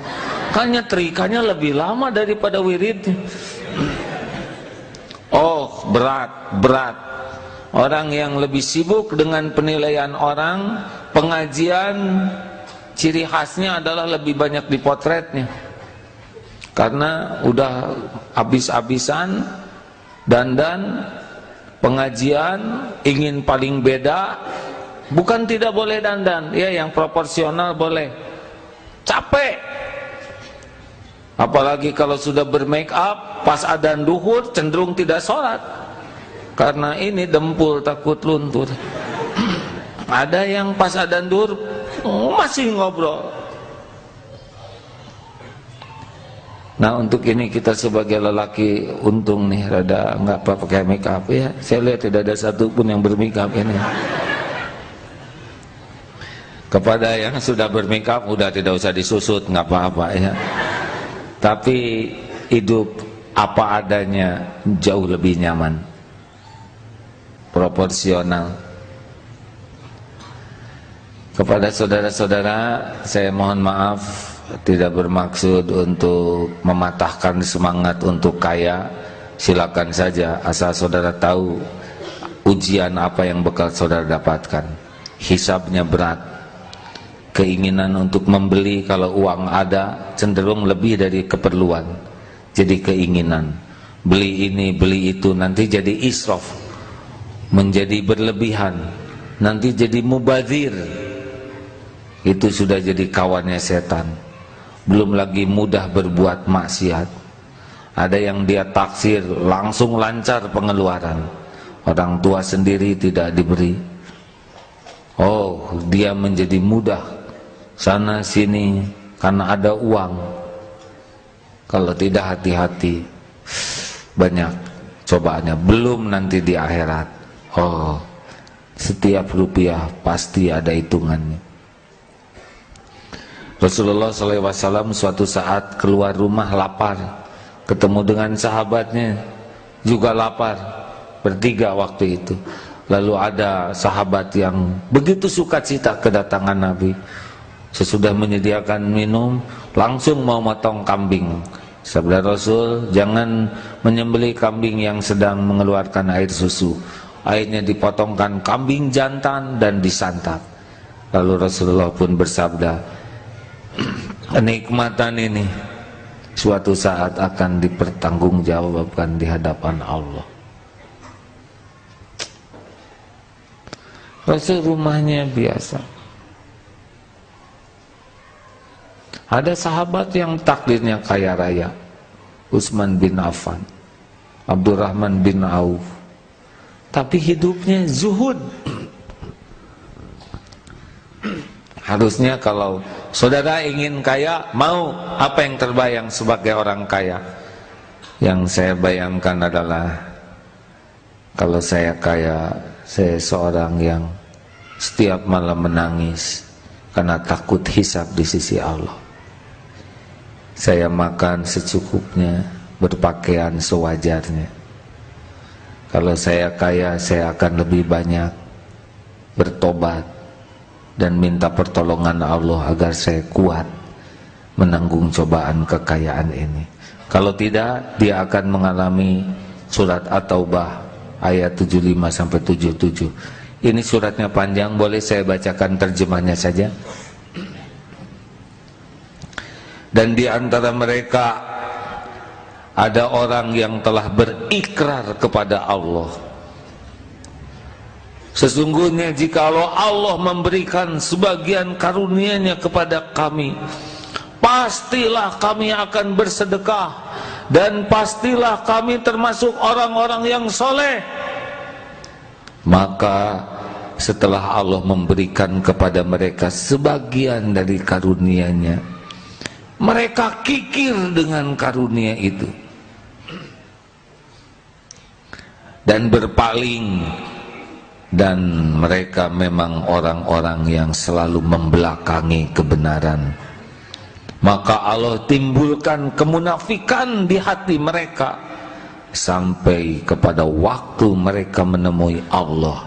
Kan nyetrikanya lebih lama daripada wirid. Oh, berat. Orang yang lebih sibuk dengan penilaian orang, pengajian ciri khasnya adalah lebih banyak dipotretnya. Karena udah habis-habisan dandan, pengajian ingin paling beda. Bukan tidak boleh dandan, ya, yang proporsional boleh. Capek. Apalagi kalau sudah bermake up, pas adzan duhur cenderung tidak sholat. Karena ini dempul takut luntur. Ada yang pas adzan duhur masih ngobrol. Nah, untuk ini kita sebagai lelaki untung nih rada nggak pakai make up ya. Saya lihat tidak ada satupun yang bermake up ini. Kepada yang sudah bermake up udah tidak usah disusut, nggak apa-apa ya. Tapi hidup apa adanya jauh lebih nyaman, proporsional. Kepada saudara-saudara, saya mohon maaf, tidak bermaksud untuk mematahkan semangat untuk kaya. Silakan saja, asal saudara tahu ujian apa yang bakal saudara dapatkan. Hisabnya berat. Keinginan untuk membeli kalau uang ada cenderung lebih dari keperluan. jadi keinginan, beli ini, beli itu, nanti jadi israf, menjadi berlebihan, nanti jadi mubazir. Itu sudah jadi kawannya setan. Belum lagi mudah berbuat maksiat. Ada yang dia taksir, langsung lancar pengeluaran. Orang tua sendiri tidak diberi. Oh, dia menjadi mudah sana sini karena ada uang. Kalau tidak hati-hati, banyak cobaannya. Belum nanti di akhirat. Oh, setiap rupiah pasti ada hitungannya. Rasulullah SAW suatu saat keluar rumah lapar, ketemu dengan sahabatnya juga lapar, bertiga waktu itu. Lalu ada sahabat yang begitu sukacita kedatangan Nabi. Sesudah menyediakan minum, langsung mau motong kambing. Sabda Rasul, jangan menyembelih kambing yang sedang mengeluarkan air susu. Akhirnya dipotongkan kambing jantan dan disantap. Lalu Rasulullah pun bersabda, kenikmatan ini suatu saat akan dipertanggungjawabkan di hadapan Allah. Rasul rumahnya biasa. Ada sahabat yang takdirnya kaya raya, Utsman bin Affan, Abdurrahman bin Auf, tapi hidupnya zuhud. Harusnya kalau saudara ingin kaya, mau apa yang terbayang sebagai orang kaya? Yang saya bayangkan adalah, kalau saya kaya, saya seorang yang setiap malam menangis karena takut hisab di sisi Allah. Saya makan secukupnya, berpakaian sewajarnya. Kalau saya kaya, saya akan lebih banyak bertobat dan minta pertolongan Allah agar saya kuat menanggung cobaan kekayaan ini. Kalau tidak, dia akan mengalami surat At-Taubah ayat 75-77. Ini suratnya panjang, boleh saya bacakan terjemahnya saja. Dan di antara mereka ada orang yang telah berikrar kepada Allah, sesungguhnya jikalau Allah memberikan sebagian karunia-Nya kepada kami, pastilah kami akan bersedekah dan pastilah kami termasuk orang-orang yang soleh. Maka setelah Allah memberikan kepada mereka sebagian dari karunia-Nya, mereka kikir dengan karunia itu dan berpaling. Dan mereka memang orang-orang yang selalu membelakangi kebenaran. Maka Allah timbulkan kemunafikan di hati mereka sampai kepada waktu mereka menemui Allah,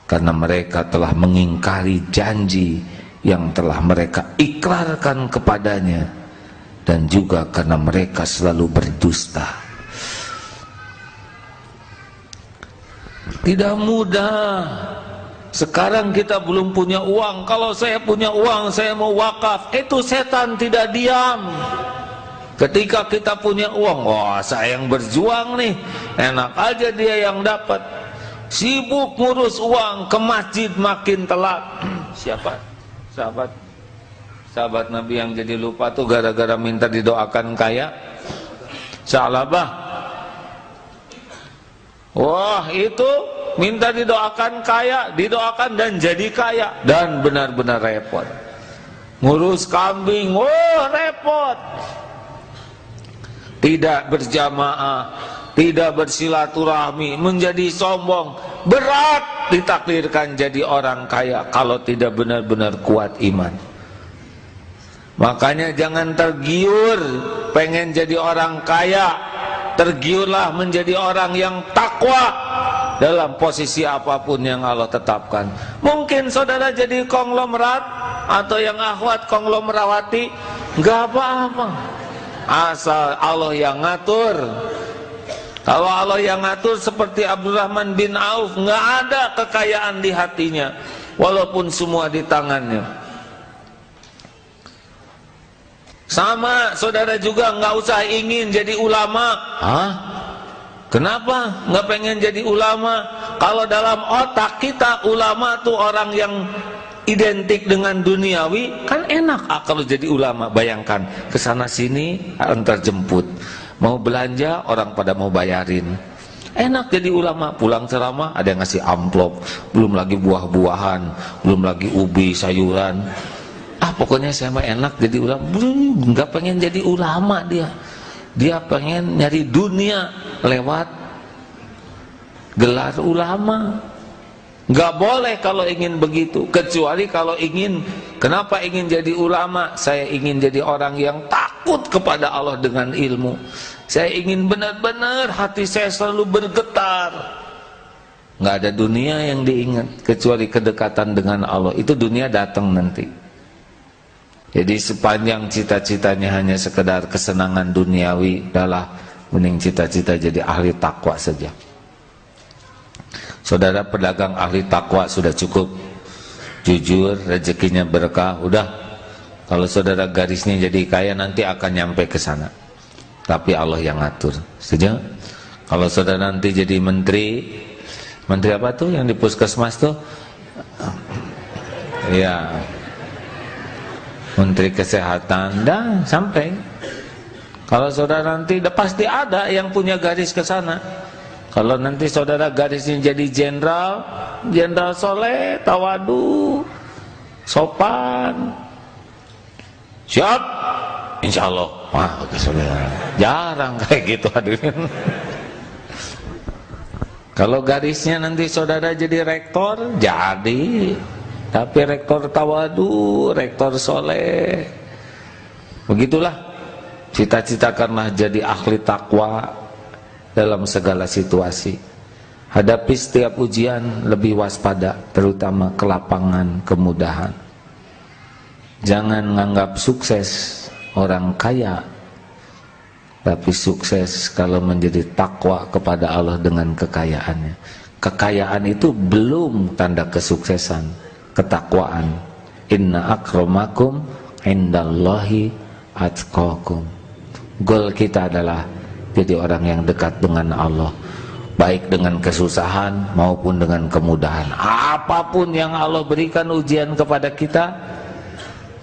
karena mereka telah mengingkari janji yang telah mereka ikrarkan kepadanya, dan juga karena mereka selalu berdusta. Tidak mudah. Sekarang kita belum punya uang. Kalau saya punya uang, saya mau wakaf. Itu setan tidak diam. Ketika kita punya uang, wah saya yang berjuang nih, enak aja dia yang dapat. Sibuk ngurus uang, ke masjid makin telat. Siapa? Sahabat Nabi yang jadi lupa tuh gara-gara minta didoakan kaya. Sa'labah. Wah, itu minta didoakan kaya, didoakan dan jadi kaya, dan benar-benar repot. Ngurus kambing, wah repot. Tidak berjamaah, tidak bersilaturahmi, menjadi sombong. Berat ditakdirkan jadi orang kaya kalau tidak benar-benar kuat iman. Makanya jangan tergiur pengen jadi orang kaya. Tergiurlah menjadi orang yang takwa dalam posisi apapun yang Allah tetapkan. Mungkin saudara jadi konglomerat atau yang akhwat konglomerawati, nggak apa-apa, asal Allah yang ngatur. Kalau Allah yang ngatur seperti Abdurrahman bin Auf, nggak ada kekayaan di hatinya, walaupun semua di tangannya. Sama saudara juga nggak usah ingin jadi ulama. Hah? Kenapa nggak pengen jadi ulama? Kalau dalam otak kita ulama tuh orang yang identik dengan duniawi, kan enak kalau jadi ulama. Bayangkan kesana sini antar jemput, mau belanja orang pada mau bayarin. Enak jadi ulama, pulang ceramah ada yang ngasih amplop, belum lagi buah-buahan, belum lagi ubi, sayuran. Pokoknya saya mah enak jadi ulama. Nggak pengen jadi ulama dia. Dia pengen nyari dunia lewat gelar ulama. Nggak boleh kalau ingin begitu, kecuali kalau ingin. Kenapa ingin jadi ulama? Saya ingin jadi orang yang takut kepada Allah dengan ilmu. Saya ingin benar-benar hati saya selalu bergetar. Nggak ada dunia yang diingat kecuali kedekatan dengan Allah. Itu dunia datang nanti. Jadi sepanjang cita-citanya hanya sekedar kesenangan duniawi, adalah mending cita-cita jadi ahli takwa saja. Saudara pedagang ahli takwa sudah cukup, jujur, rezekinya berkah, udah. Kalau saudara garisnya jadi kaya nanti akan nyampe ke sana. Tapi Allah yang ngatur. Setuju? Kalau saudara nanti jadi menteri, menteri apa tuh yang di puskesmas tuh? Ya, menteri kesehatan, dan sampai. Kalau saudara nanti pasti ada yang punya garis ke sana. Kalau nanti saudara garisnya jadi jenderal, jenderal soleh, tawadu, sopan, siap, insya Allah. Wah, oke saudara. Jarang kayak gitu hadirin. Kalau garisnya nanti saudara jadi rektor, jadi. Tapi rektor tawadu, rektor soleh. Begitulah. Cita-citakanlah jadi ahli takwa dalam segala situasi. Hadapi setiap ujian lebih waspada, terutama kelapangan, kemudahan. Jangan menganggap sukses orang kaya, tapi sukses kalau menjadi takwa kepada Allah dengan kekayaannya. Kekayaan itu belum tanda kesuksesan. Ketakwaan. Inna akramakum indallahi atqakum. Goal kita adalah jadi orang yang dekat dengan Allah, baik dengan kesusahan maupun dengan kemudahan. Apapun yang Allah berikan ujian kepada kita,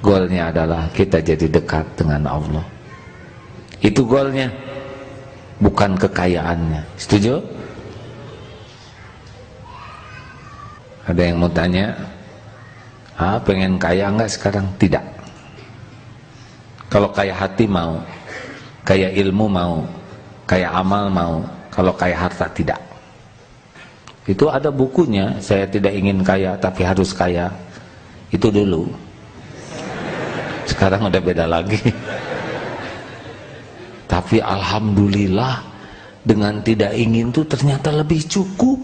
goalnya adalah kita jadi dekat dengan Allah. Itu goalnya, bukan kekayaannya. Setuju? Ada yang mau tanya? Pengen kaya enggak sekarang? Tidak. Kalau kaya hati mau, kaya ilmu mau, kaya amal mau. Kalau kaya harta tidak. Itu ada bukunya. Saya tidak ingin kaya tapi harus kaya. Itu dulu. Sekarang udah beda lagi. Tapi alhamdulillah, dengan tidak ingin tuh ternyata lebih cukup.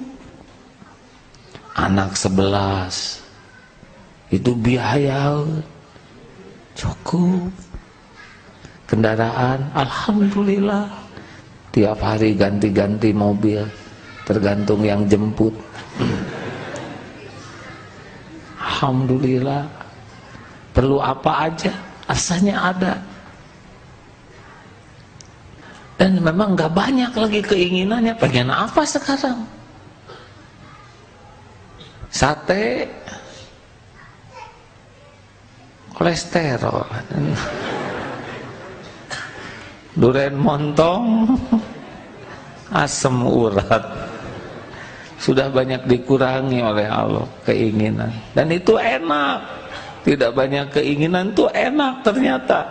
Anak 11 itu biaya cukup. Kendaraan, alhamdulillah, tiap hari ganti-ganti mobil, tergantung yang jemput. Alhamdulillah, perlu apa aja, asalnya ada. Dan memang gak banyak lagi keinginannya. Pengen apa sekarang? Sate, kolesterol, durian montong, asam urat. Sudah banyak dikurangi oleh Allah keinginan. Dan itu enak. Tidak banyak keinginan itu enak ternyata.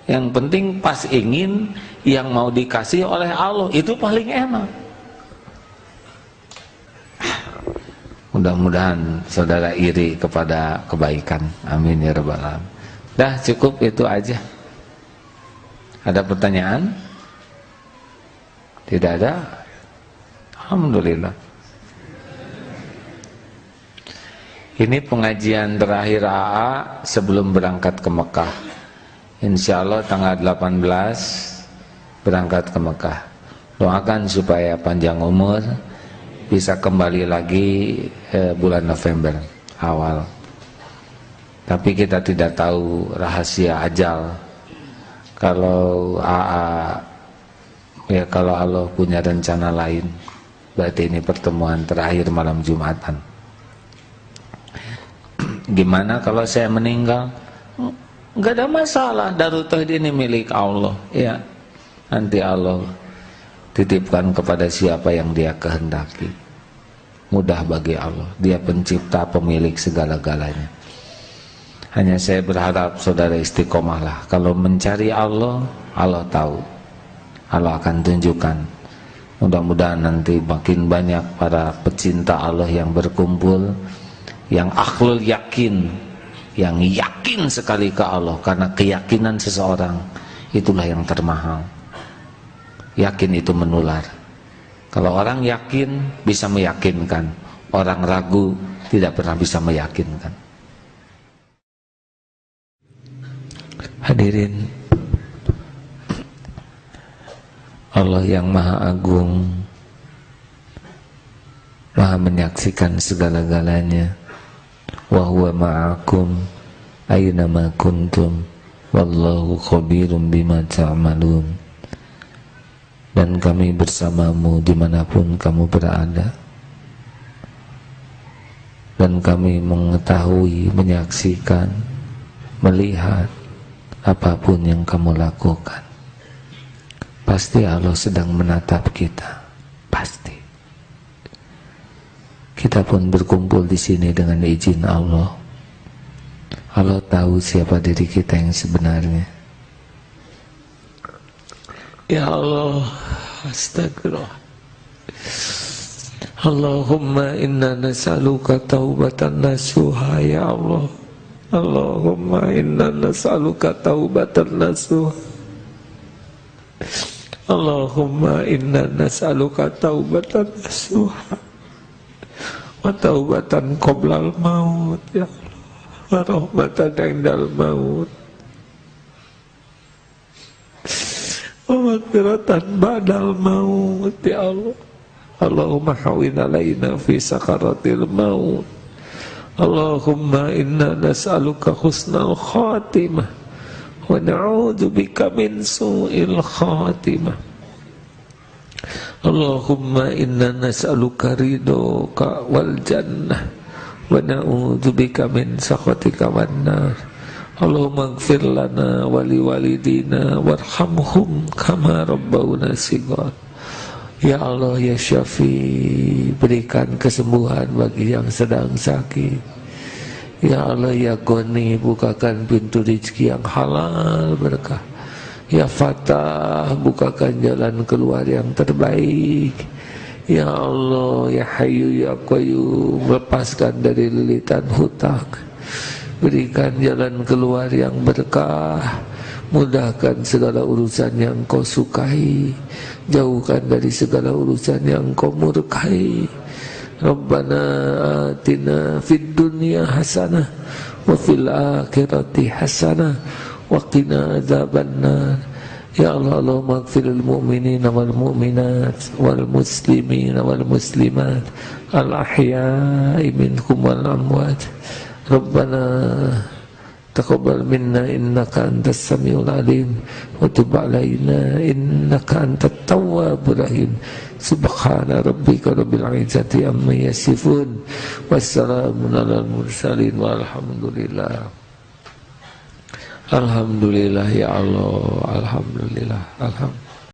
Yang penting pas ingin, yang mau dikasih oleh Allah, itu paling enak. Mudah-mudahan saudara iri kepada kebaikan. Amin ya rabbal alamin. Dah cukup itu aja. Ada pertanyaan? Tidak ada? Alhamdulillah. Ini pengajian terakhir AA sebelum berangkat ke Mekah. Insya Allah tanggal 18 berangkat ke Mekah. Doakan supaya panjang umur, bisa kembali lagi bulan November awal. Tapi kita tidak tahu rahasia ajal. Kalau ya kalau Allah punya rencana lain, berarti ini pertemuan terakhir malam Jumatan. Gimana kalau saya meninggal? Enggak ada masalah, Darut Tauhid ini milik Allah. Ya, nanti Allah titipkan kepada siapa yang Dia kehendaki. Mudah bagi Allah. Dia pencipta, pemilik segala-galanya. Hanya saya berharap saudara istiqomahlah. Kalau mencari Allah, Allah tahu. Allah akan tunjukkan. Mudah-mudahan nanti makin banyak para pecinta Allah yang berkumpul, yang akhlul yakin, yang yakin sekali ke Allah. Karena keyakinan seseorang itulah yang termahal. Yakin itu menular. Kalau orang yakin bisa meyakinkan, orang ragu tidak pernah bisa meyakinkan. Hadirin, Allah yang Maha Agung, Maha menyaksikan segala-galanya. Wa huwa ma'akum aina ma kuntum wallahu khabirum bima ta'malun. Dan kami bersamamu dimanapun kamu berada. Dan kami mengetahui, menyaksikan, melihat apapun yang kamu lakukan. Pasti Allah sedang menatap kita. Pasti. Kita pun berkumpul di sini dengan izin Allah. Allah tahu siapa diri kita yang sebenarnya. Ya Allah, astagfirullah. Allahumma inna nas'aluka taubatan nasuha ya Allah. Allahumma inna nas'aluka taubatan nasuha. Allahumma inna nas'aluka taubatan nasuha wa taubatan qoblal maut ya Allah, wa rahmatan indal maut, wa maghfiratan ba'dal maut ya Allah. Allahumma hawwin alaina fi sakaratil maut. Allahumma inna nas'aluka husnal khatimah wa na'udzu bika min su'il khatimah. Allahumma inna nas'aluka ridhoka wal jannah wa na'udzu bika min sakhatika wan nar. Allahumma ighfir lana wa liwalidina warhamhum kama rabbawna shighar. Ya Allah ya Syafi, berikan kesembuhan bagi yang sedang sakit. Ya Allah ya Ghani, bukakan pintu rezeki yang halal berkah. Ya Fatah, bukakan jalan keluar yang terbaik. Ya Allah ya Hayyu ya Qayyum, lepaskan dari lilitan hutang. Berikan jalan keluar yang berkah. Mudahkan segala urusan yang kau sukai, jauhkan dari segala urusan yang kau murkai. Rabbana atina fid dunya hasanah wa fil akhirati hasanah wa qina adzabannar. Ya Allah, Allahumma ighfiril mu'minina wal mu'minat wal muslimina wal muslimat al ahya'i minhum wal amwat. Rabbana taqabbal minna innaka antas samiul alim wa tub alaina innaka antat tawwabur rahim. Subhana rabbika rabbil izzati amma yasifun wassalamun alal mursalin walhamdulillah. Alhamdulillah ya Allah, alhamdulillah, alhamdulillah.